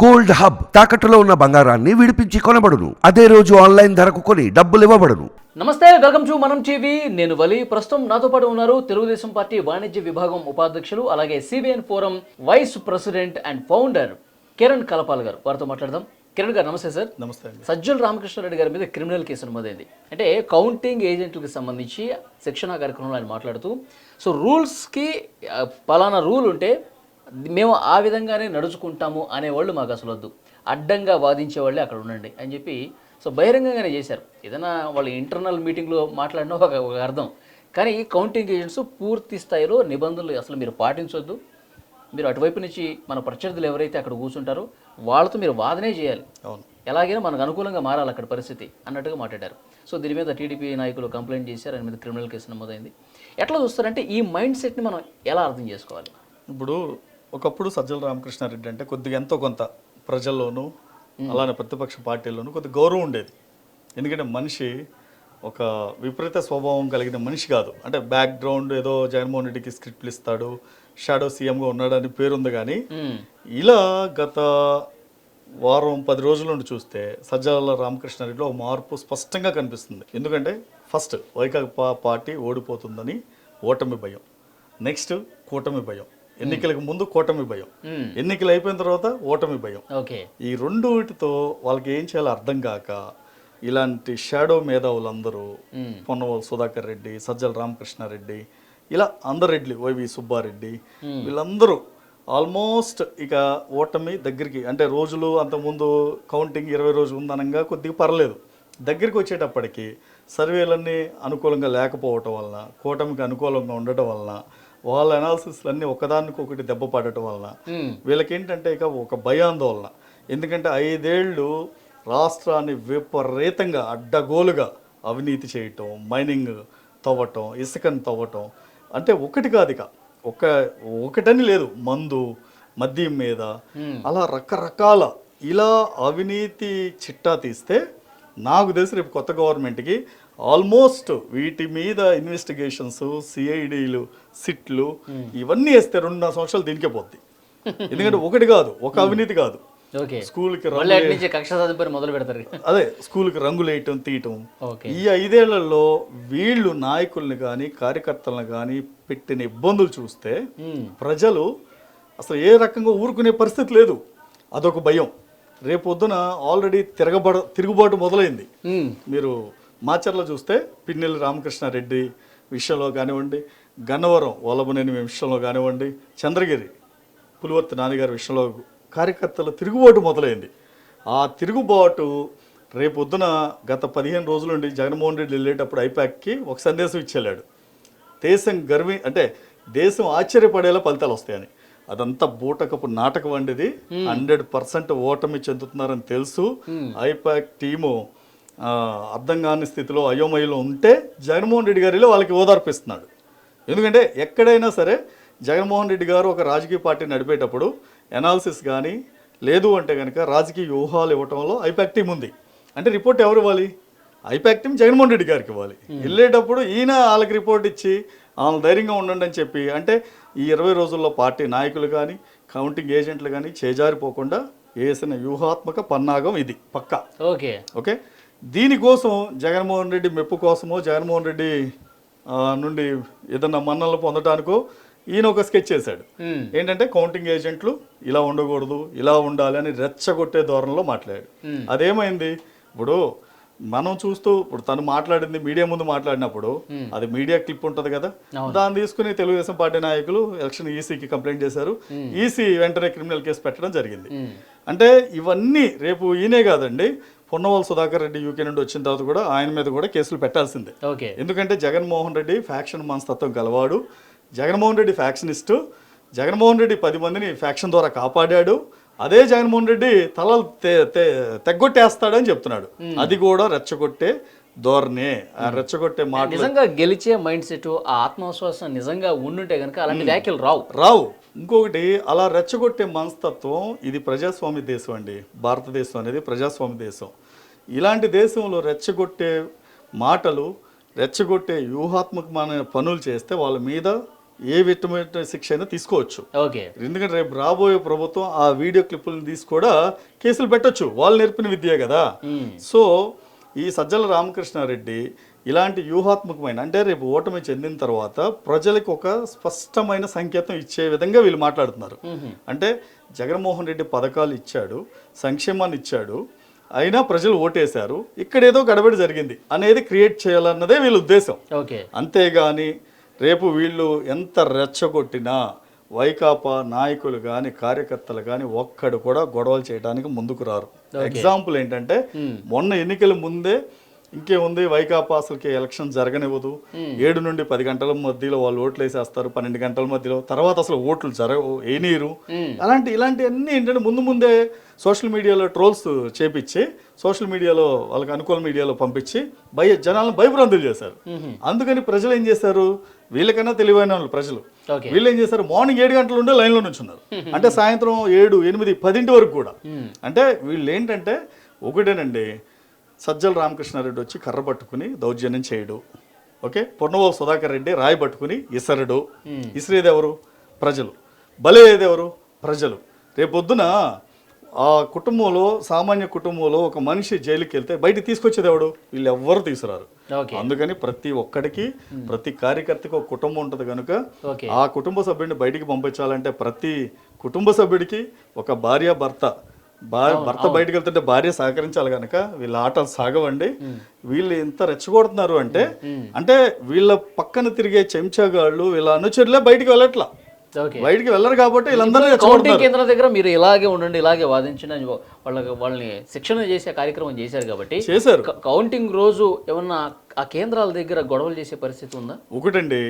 Gold hub తాకట్టులో ఉన్న బంగారాన్ని విడిపించి కొనబడును. అదే రోజు ఆన్లైన్ ధరకు కొని డబ్బులు ఇవ్వబడును. నమస్తే, వెల్కమ్ టు మనం టీవీ. నేను వలి. ప్రస్తుతం నాతో పాటు ఉన్నారు తెలుగుదేశం పార్టీ వాణిజ్య విభాగం ఉపాధ్యక్షులు, అలాగే CBN forum vice president and founder Kiran Kalapal గారు. వారితో మాట్లాడదాం. కిరణ్ గారు నమస్తే సార్. నమస్తే అండి. సజ్జల రామకృష్ణారెడ్డి గారి మీద క్రిమినల్ కేసు నమోదైంది. అంటే కౌంటింగ్ ఏజెంట్లకు సంబంధించి శిక్షణా కార్యక్రమంలో ఆయన మాట్లాడుతూ, సో రూల్స్కి పలానా రూల్ ఉంటే మేము ఆ విధంగానే నడుచుకుంటాము అనేవాళ్ళు మాకు అసలు వద్దు, అడ్డంగా వాదించే వాళ్ళే అక్కడ ఉండండి అని చెప్పి సో బహిరంగంగానే చేశారు. ఏదైనా వాళ్ళు ఇంటర్నల్ మీటింగ్లో మాట్లాడినా ఒక అర్థం, కానీ కౌంటింగ్ ఏజెంట్స్ పూర్తి స్థాయిలో నిబంధనలు అసలు మీరు పాటించొద్దు, మీరు అటువైపు నుంచి మన ప్రత్యర్థులు ఎవరైతే అక్కడ కూర్చుంటారో వాళ్ళతో మీరు వాదనే చేయాలి, అవును, ఎలాగైనా మనకు అనుకూలంగా మారాలి అక్కడ పరిస్థితి అన్నట్టుగా మాట్లాడారు. సో దీని మీద టీడీపీ నాయకులు కంప్లైంట్ చేశారు, ఆయన మీద క్రిమినల్ కేసు నమోదైంది. ఎట్లా చూస్తారంటే ఈ మైండ్ సెట్ని మనం ఎలా అర్థం చేసుకోవాలి? ఇప్పుడు ఒకప్పుడు సజ్జల రామకృష్ణారెడ్డి అంటే కొద్దిగా ఎంతో కొంత ప్రజల్లోనూ అలానే ప్రతిపక్ష పార్టీల్లోనూ కొద్దిగా గౌరవం ఉండేది. ఎందుకంటే మనిషి ఒక విపరీత స్వభావం కలిగిన మనిషి కాదు. అంటే బ్యాక్గ్రౌండ్ ఏదో జగన్మోహన్ రెడ్డికి స్క్రిప్ట్లు ఇస్తాడు, షాడో సీఎంగా ఉన్నాడని పేరుంది. కానీ ఇలా గత వారం 10 రోజుల నుండి చూస్తే సజ్జల రామకృష్ణారెడ్డిలో ఒక మార్పు స్పష్టంగా కనిపిస్తుంది. ఎందుకంటే ఫస్ట్ వైకాపా పార్టీ ఓడిపోతుందని ఓటమి భయం, నెక్స్ట్ కూటమి భయం, ఎన్నికలకు ముందు కూటమి భయం, ఎన్నికలు అయిపోయిన తర్వాత ఓటమి భయం. ఓకే, ఈ రెండుటితో వాళ్ళకి ఏం చేయాలో అర్థం కాక ఇలాంటి షాడో మేధావులందరూ పొన్నవోలు సుధాకర్ రెడ్డి, సజ్జల రామకృష్ణారెడ్డి, ఇలా అందరు రెడ్డి, వైవి సుబ్బారెడ్డి, వీళ్ళందరూ ఆల్మోస్ట్ ఇక ఓటమి దగ్గరికి, అంటే రోజులు అంతకుముందు కౌంటింగ్ 20 రోజులు ఉందనంగా కొద్దిగా పర్లేదు, దగ్గరికి వచ్చేటప్పటికి సర్వేలన్నీ అనుకూలంగా లేకపోవటం వలన, కూటమికి అనుకూలంగా ఉండటం వలన, వాళ్ళ అనాలిసిస్లన్నీ ఒకదానికొకటి దెబ్బ పడటం వలన వీళ్ళకేంటంటే ఇక ఒక భయాందోళన. ఎందుకంటే 5 ఏళ్ళు రాష్ట్రాన్ని విపరీతంగా అడ్డగోలుగా అవినీతి చేయటం, మైనింగ్ తవ్వటం, ఇసుకని తవ్వటం, అంటే ఒకటి కాదు, ఇక ఒకటని లేదు, మందు, మద్యం మీద అలా రకరకాల ఇలా అవినీతి చిట్టా తీస్తే నాకు తెలిసి రేపు కొత్త గవర్నమెంట్కి ఆల్మోస్ట్ వీటి మీద ఇన్వెస్టిగేషన్స్, సిఐడీలు, సిట్లు ఇవన్నీ వేస్తే 2.5 సంవత్సరాలు దీనికే పోద్ది. ఎందుకంటే ఒకటి కాదు, ఒక అవినీతి కాదు, స్కూల్కి మొదలు పెడతారు, అదే స్కూల్కి రంగులు వేయటం, తీయటం. ఈ 5 ఏళ్లలో వీళ్ళు నాయకుల్ని కానీ కార్యకర్తలను కానీ పెట్టిన ఇబ్బందులు చూస్తే ప్రజలు అసలు ఏ రకంగా ఊరుకునే పరిస్థితి లేదు. అదొక భయం. రేపొద్దున ఆల్రెడీ తిరుగుబాటు మొదలైంది. మీరు మాచర్లో చూస్తే పిన్నెల్లి రామకృష్ణారెడ్డి విషయంలో కానివ్వండి, గన్నవరం వల్లభనేని విషయంలో కానివ్వండి, చంద్రగిరి పులివర్తి నాన్నగారి విషయంలో కార్యకర్తల తిరుగుబాటు మొదలైంది. ఆ తిరుగుబాటు రేపొద్దున గత 15 రోజుల నుండి జగన్మోహన్ రెడ్డి వెళ్ళేటప్పుడు ఐపాక్కి ఒక సందేశం ఇచ్చేళ్ళాడు, దేశం అంటే దేశం ఆశ్చర్యపడేలా ఫలితాలు వస్తాయని. అదంతా బూటకపు నాటకం వంటిది. 100% ఓటమి చెందుతున్నారని తెలుసు. ఐపాక్ టీము అర్థం కాని స్థితిలో అయోమయంలో ఉంటే జగన్మోహన్ రెడ్డి గారిలో వాళ్ళకి ఓదార్పిస్తున్నాడు. ఎందుకంటే ఎక్కడైనా సరే జగన్మోహన్ రెడ్డి గారు ఒక రాజకీయ పార్టీ నడిపేటప్పుడు ఎనాలిసిస్ కానీ లేదు అంటే కనుక రాజకీయ వ్యూహాలు ఇవ్వటంలో ఐపాక్ టీం ఉంది. అంటే రిపోర్ట్ ఎవరు ఇవ్వాలి? ఐపాక్ టీం జగన్మోహన్ రెడ్డి గారికి ఇవ్వాలి. వెళ్ళేటప్పుడు ఈయన వాళ్ళకి రిపోర్ట్ ఇచ్చి వాళ్ళు ధైర్యంగా ఉండండి అని చెప్పి, అంటే ఈ 20 రోజుల్లో పార్టీ నాయకులు కానీ కౌంటింగ్ ఏజెంట్లు కానీ చేజారిపోకుండా వేసిన వ్యూహాత్మక పన్నాగం ఇది పక్కా. ఓకే, దీనికోసం జగన్మోహన్ రెడ్డి మెప్పు కోసమో, జగన్మోహన్ రెడ్డి నుండి ఏదన్నా మన్నలు పొందడానికో ఈయన ఒక స్కెచ్ చేశాడు. ఏంటంటే కౌంటింగ్ ఏజెంట్లు ఇలా ఉండకూడదు, ఇలా ఉండాలి అని రెచ్చగొట్టే ధోరణిలో మాట్లాడాడు. అదేమైంది? ఇప్పుడు మనం చూస్తూ, ఇప్పుడు తను మాట్లాడింది మీడియా ముందు మాట్లాడినప్పుడు అది మీడియా క్లిప్ ఉంటుంది కదా, దాన్ని తీసుకుని తెలుగుదేశం పార్టీ నాయకులు ఎలక్షన్ ఈసీకి కంప్లైంట్ చేశారు. ఈసీ వెంటనే క్రిమినల్ కేసు పెట్టడం జరిగింది. అంటే ఇవన్నీ రేపు ఈయనే కాదండి, పొన్నవోలు సుధాకర్ రెడ్డి యూకే నుండి వచ్చిన తర్వాత కూడా ఆయన మీద కూడా కేసులు పెట్టాల్సిందే. ఎందుకంటే జగన్మోహన్ రెడ్డి ఫ్యాక్షన్ మనస్తత్వం గలవాడు, జగన్మోహన్ రెడ్డి ఫ్యాక్షనిస్టు, జగన్మోహన్ రెడ్డి 10 మందిని ఫ్యాక్షన్ ద్వారా కాపాడాడు. అదే జగన్మోహన్ రెడ్డి తలలు తెగ్గొట్టేస్తాడని చెప్తున్నాడు. అది కూడా రెచ్చగొట్టే ధోరణి, ఆ రెచ్చగొట్టే మాట. నిజంగా గెలిచే మైండ్ సెట్, ఆ ఆత్మవిశ్వాసం నిజంగా ఉండుంటే కనుక అలాంటి వ్యాఖ్యలు రావు. ఇంకొకటి, అలా రెచ్చగొట్టే మనస్తత్వం, ఇది ప్రజాస్వామ్య దేశం అండి. భారతదేశం అనేది ప్రజాస్వామ్య దేశం. ఇలాంటి దేశంలో రెచ్చగొట్టే మాటలు, రెచ్చగొట్టే వ్యూహాత్మకమైన పనులు చేస్తే వాళ్ళ మీద ఏ విధమైన శిక్ష అయినా తీసుకోవచ్చు. ఓకే. ఎందుకంటే రేపు రాబోయే ప్రభుత్వం ఆ వీడియో క్లిప్పులను తీసి కూడా కేసులు పెట్టొచ్చు, వాళ్ళు నేర్పిన విద్యే కదా. సో ఈ సజ్జల రామకృష్ణారెడ్డి ఇలాంటి వ్యూహాత్మకమైన, అంటే రేపు ఓటమి చెందిన తర్వాత ప్రజలకు ఒక స్పష్టమైన సంకేతం ఇచ్చే విధంగా వీళ్ళు మాట్లాడుతున్నారు. అంటే జగన్మోహన్ రెడ్డి పథకాలు ఇచ్చాడు, సంక్షేమాన్ని ఇచ్చాడు, అయినా ప్రజలు ఓటేశారు, ఇక్కడేదో గడబడి జరిగింది అనేది క్రియేట్ చేయాలన్నదే వీళ్ళ ఉద్దేశం. అంతేగాని రేపు వీళ్ళు ఎంత రెచ్చగొట్టినా వైకాపా నాయకులు కానీ కార్యకర్తలు కానీ ఒక్కడు కూడా గొడవలు చేయడానికి ముందుకు రారు. ఎగ్జాంపుల్ ఏంటంటే మొన్న ఎన్నికల ముందే ఇంకేముంది, వైకాపా అసలుకి ఎలక్షన్ జరగనివ్వదు, 7 నుండి 10 గంటల మధ్యలో వాళ్ళు ఓట్లు వేసేస్తారు, 12 గంటల మధ్యలో, తర్వాత అసలు ఓట్లు వేయనీరు. ఇలాంటి అన్ని ఏంటంటే ముందే సోషల్ మీడియాలో ట్రోల్స్ చేపించి, సోషల్ మీడియాలో వాళ్ళకి అనుకూల మీడియాలో పంపించి జనాలను భయభ్రాంతులు చేశారు. అందుకని ప్రజలు ఏం చేశారు, వీళ్ళకన్నా తెలివైన వాళ్ళు ప్రజలు, వీళ్ళు ఏం చేశారు, మార్నింగ్ 7 గంటల నుండే లైన్లో నుంచున్నారు. అంటే సాయంత్రం 7, 8, 10 వరకు కూడా. అంటే వీళ్ళు ఏంటంటే ఒకటేనండి, సజ్జల రామకృష్ణారెడ్డి వచ్చి కర్ర పట్టుకుని దౌర్జన్యం చేయడు, ఓకే, పొన్నవోలు సుధాకర్ రెడ్డి రాయి పట్టుకుని ఇసరడు, ఇసిరేది ఎవరు, ప్రజలు, బలేది ఎవరు, ప్రజలు. రేపొద్దున ఆ కుటుంబంలో, సామాన్య కుటుంబంలో ఒక మనిషి జైలుకి వెళ్తే బయటికి తీసుకొచ్చేది ఎవడు, వీళ్ళు ఎవ్వరు తీసుకురారు. అందుకని ప్రతి ఒక్కడికి, ప్రతి కార్యకర్తకి ఒక కుటుంబం ఉంటుంది కనుక ఆ కుటుంబ సభ్యుడిని బయటికి పంపించాలంటే ప్రతి కుటుంబ సభ్యుడికి ఒక భార్య భర్త బయటకు వెళ్తుంటే భార్య సహకరించాలి కనుక వీళ్ళ ఆటలు సాగవండి. వీళ్ళు ఎంత రెచ్చగొడుతున్నారు అంటే వీళ్ళ పక్కన తిరిగే చెంచాగాళ్ళు, వీళ్ళ అనుచరులే బయటికి వెళ్ళట్లా, బయటికి వెళ్ళరు కాబట్టి వీళ్ళందరూ కౌంటింగ్ కేంద్రం దగ్గర మీరు ఇలాగే ఉండండి, ఇలాగే వాదించిన వాళ్ళని శిక్షణ చేసే కార్యక్రమం చేశారు కాబట్టి చేశారు. కౌంటింగ్ రోజు ఏమన్నా ఆ కేంద్రాల దగ్గర గొడవలు చేసే పరిస్థితి ఉందా? ఒకటండి,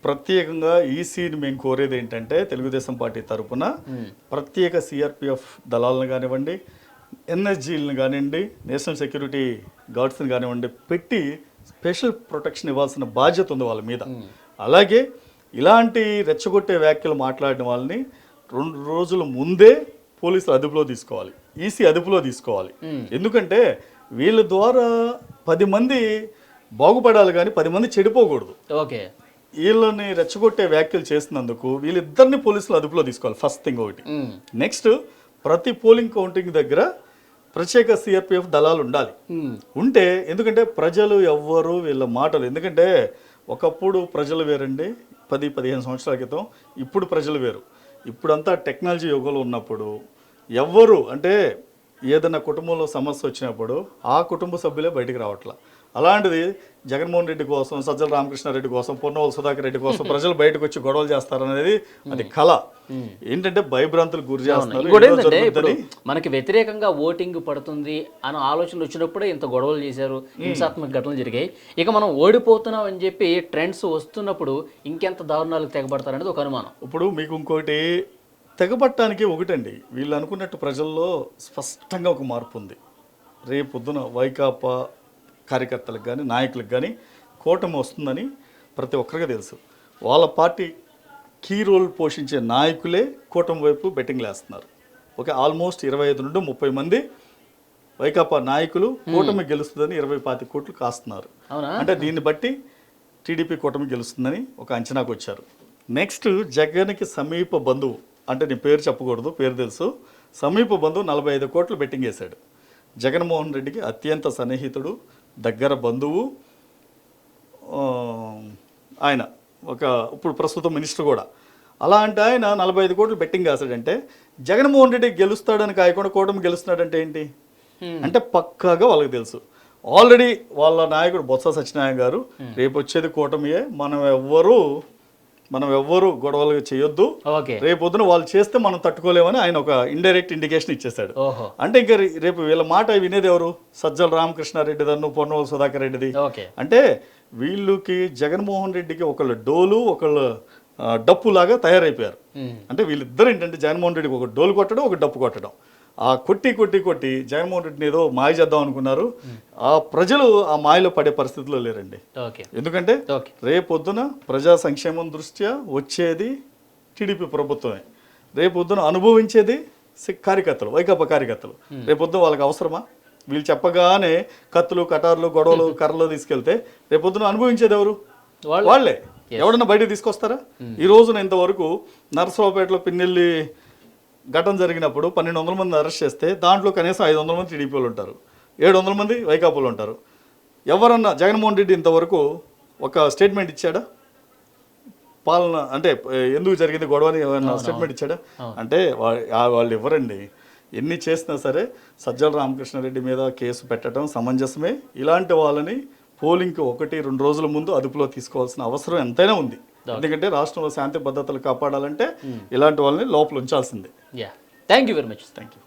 ప్రత్యేకంగా ఈసీని మేము కోరేది ఏంటంటే తెలుగుదేశం పార్టీ తరఫున ప్రత్యేక సిఆర్పిఎఫ్ దళాలను కానివ్వండి, ఎన్ఎస్జీలను కానివ్వండి, నేషనల్ సెక్యూరిటీ గార్డ్స్ని కానివ్వండి పెట్టి స్పెషల్ ప్రొటెక్షన్ ఇవ్వాల్సిన బాధ్యత ఉంది వాళ్ళ మీద. అలాగే ఇలాంటి రెచ్చగొట్టే వ్యాఖ్యలు మాట్లాడిన వాళ్ళని 2 రోజుల ముందే పోలీసులు అదుపులో తీసుకోవాలి, ఈసీ అదుపులో తీసుకోవాలి. ఎందుకంటే వీళ్ళ ద్వారా 10 మంది బాగుపడాలి కానీ 10 మంది చెడిపోకూడదు. ఓకే. వీళ్ళని రెచ్చగొట్టే వ్యాఖ్యలు చేసినందుకు వీళ్ళిద్దరిని పోలీసులు అదుపులో తీసుకోవాలి, ఫస్ట్ థింగ్ ఒకటి. నెక్స్ట్, ప్రతి పోలింగ్ కౌంటింగ్ దగ్గర ప్రత్యేక సిఆర్పిఎఫ్ దళాలు ఉండాలి. ఉంటే, ఎందుకంటే ప్రజలు ఎవ్వరు వీళ్ళ మాటలు, ఎందుకంటే ఒకప్పుడు ప్రజలు వేరండి, 10-15 సంవత్సరాల క్రితం, ఇప్పుడు ప్రజలు వేరు. ఇప్పుడంతా టెక్నాలజీ యుగంలో ఉన్నప్పుడు ఎవ్వరు అంటే ఏదైనా కుటుంబంలో సమస్య వచ్చినప్పుడు ఆ కుటుంబ సభ్యులే బయటికి రావట్లా. అలాంటిది జగన్మోహన్ రెడ్డి కోసం, సజ్జల రామకృష్ణారెడ్డి కోసం, పొన్నవోలు సుధాకర్ రెడ్డి కోసం ప్రజలు బయటకు వచ్చి గొడవలు చేస్తారనేది అది కళ. ఏంటంటే భయభ్రాంతులకు గురి చేస్తున్నారు. మనకి వ్యతిరేకంగా ఓటింగ్ పడుతుంది అనే ఆలోచన వచ్చినప్పుడే ఇంత గొడవలు చేశారు, హింసాత్మక ఘటనలు జరిగాయి. ఇక మనం ఓడిపోతున్నాం అని చెప్పి ట్రెండ్స్ వస్తున్నప్పుడు ఇంకెంత దారుణాలకు తెగబడతారనేది ఒక అనుమానం. ఇప్పుడు మీకు ఇంకోటి తెగబట్టడానికి ఒకటండి, వీళ్ళు అనుకున్నట్టు ప్రజల్లో స్పష్టంగా ఒక మార్పు ఉంది. రేపు పొద్దున వైకాపా కార్యకర్తలకు కానీ నాయకులకు కానీ కూటమి వస్తుందని ప్రతి ఒక్కరికి తెలుసు. వాళ్ళ పార్టీ కీ రోల్ పోషించే నాయకులే కూటమి వైపు బెట్టింగ్లు వేస్తున్నారు. ఓకే, ఆల్మోస్ట్ 25 నుండి 30 మంది వైకాపా నాయకులు కూటమి గెలుస్తుందని 20-25 కోట్లు కాస్తున్నారు. అంటే దీన్ని బట్టి టీడీపీ కూటమి గెలుస్తుందని ఒక అంచనాకు వచ్చారు. నెక్స్ట్, జగన్కి సమీప బంధువు, అంటే నీ పేరు చెప్పకూడదు, పేరు తెలుసు, సమీప బంధువు 45 కోట్లు బెట్టింగ్ వేశాడు. జగన్మోహన్ రెడ్డికి అత్యంత సన్నిహితుడు, దగ్గర బంధువు ఆయన, ఇప్పుడు ప్రస్తుతం మినిస్టర్ కూడా. అలాంటి ఆయన 45 కోట్లు బెట్టింగ్ వేసాడంటే జగన్మోహన్ రెడ్డి గెలుస్తాడని కాకుండా కూటమి గెలుస్తున్నాడంటే ఏంటి అంటే పక్కాగా వాళ్ళకి తెలుసు. ఆల్రెడీ వాళ్ళ నాయకుడు బొత్స సత్యనారాయణ గారు రేపు వచ్చేది కూటమియే, మనం ఎవ్వరు గొడవలు చేయొద్దు, రేపు పొద్దున వాళ్ళు చేస్తే మనం తట్టుకోలేమని ఆయన ఒక ఇండైరెక్ట్ ఇండికేషన్ ఇచ్చేసాడు. అంటే ఇంకా రేపు వీళ్ళ మాట వినేది ఎవరు, సజ్జల రామకృష్ణారెడ్డి దన్ను, పొన్నవోలు సుధాకర్ రెడ్డిది. అంటే వీళ్ళకి జగన్మోహన్ రెడ్డికి ఒకళ్ళు డోలు, ఒకళ్ళు డప్పు లాగా తయారైపోయారు. అంటే వీళ్ళిద్దరు ఏంటంటే జగన్మోహన్ రెడ్డికి ఒక డోలు కొట్టడం, ఒక డప్పు కొట్టడం. ఆ కొట్టి జగన్మోహన్ రెడ్డిని ఏదో మాయ చేద్దాం అనుకున్నారు. ఆ ప్రజలు ఆ మాయలో పడే పరిస్థితిలో లేరండి. ఎందుకంటే రేపొద్దున ప్రజా సంక్షేమం దృష్ట్యా వచ్చేది టీడీపీ ప్రభుత్వమే, రేపొద్దున అనుభవించేది కార్యకర్తలు, వైకాపా కార్యకర్తలు. రేపొద్దున వాళ్ళకి అవసరమా? వీళ్ళు చెప్పగానే కత్తులు, కటార్లు, గొడవలు, కర్రలు తీసుకెళ్తే రేపొద్దున అనుభవించేది ఎవరు? వాళ్ళే. ఎవడన్నా బయటకు తీసుకొస్తారా? ఈ రోజున ఇంతవరకు నరసరావుపేటలో పిన్నెల్లి ఘటన జరిగినప్పుడు 1200 మంది అరెస్ట్ చేస్తే దాంట్లో కనీసం 500 మంది టీడీపీ వాళ్ళు ఉంటారు, 700 మంది వైకాపాలు ఉంటారు. ఎవరన్నా జగన్మోహన్ రెడ్డి ఇంతవరకు ఒక స్టేట్మెంట్ ఇచ్చాడా? పాలన అంటే ఎందుకు జరిగింది గొడవని ఏమైనా స్టేట్మెంట్ ఇచ్చాడా? అంటే వాళ్ళు ఎవరండి? ఎన్ని చేసినా సరే సజ్జల రామకృష్ణారెడ్డి మీద కేసు పెట్టడం సమంజసమే. ఇలాంటి వాళ్ళని పోలింగ్కి 1-2 రోజుల ముందు అదుపులో తీసుకోవాల్సిన అవసరం ఎంతైనా ఉంది. ఎందుకంటే రాష్ట్రంలో శాంతి భద్రతలు కాపాడాలంటే ఇలాంటి వాళ్ళని లోపల ఉంచాల్సిందే. Thank you very much. Thank you.